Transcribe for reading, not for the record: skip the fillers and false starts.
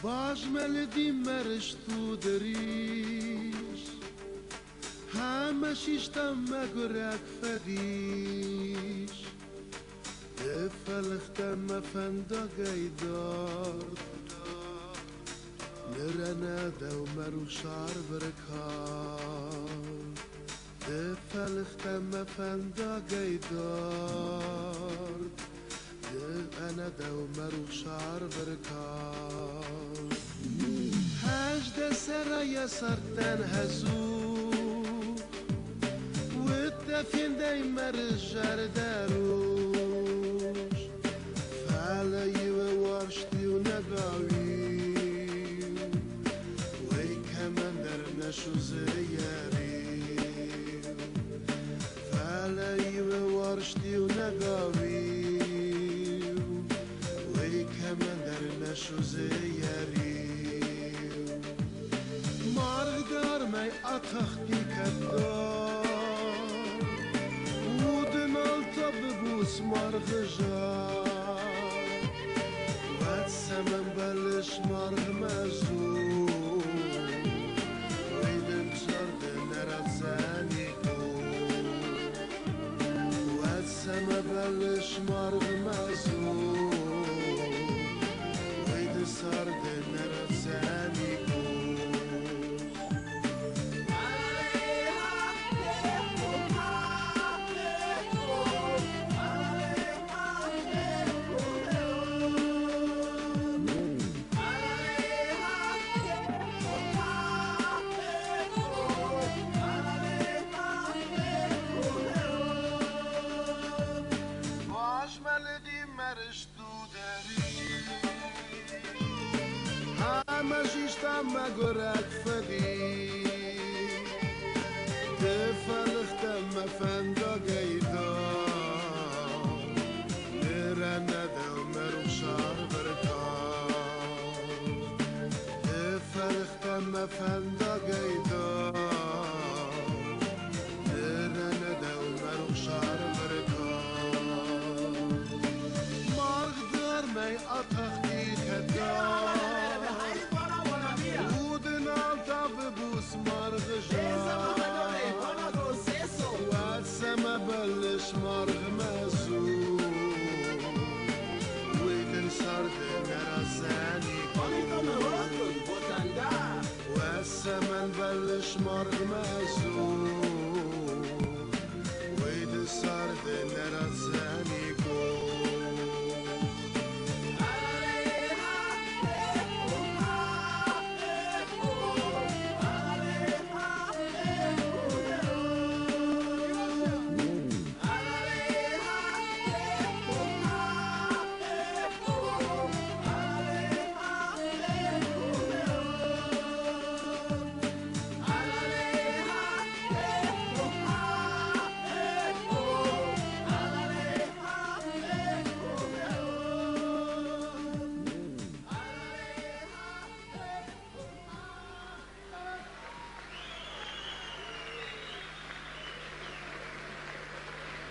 باجمل مرش تو دریش همه شیشتم مگرک فریش فلختم مفندا گیدار نرنا دو مرو شعر برکار فلختم مفندا گیدار أنا دومر وشعر بركار هجد سرايا سرطان هزو والدفين دايما رجال داروش فعلي وورشتي ونقاوي وي كمان درناش وزياري فعلي وورشتي ونقاوي كمان درناش وزياري مارغ دار ماي أطخدي كدار ودنال طببوس مارغ جار واتسمن بلش مارغ مزور ويدن جرد نرد زانيكو واتسمن بلش مارغ مزور صار دنر زانيكو واجمل دي مرش تو داري همه شیشتم مگرک فدی تفلختم مفندا گیدار نرنه دو مرو شعر برکار تفلختم مفندا گیدار نرنه دو مرو شعر برکار مارغ دار می آتختی کدار مارغ جار واتسما بلش مارغ مسور ويدن سرد نرزاني واتسما بلش مارغ مسور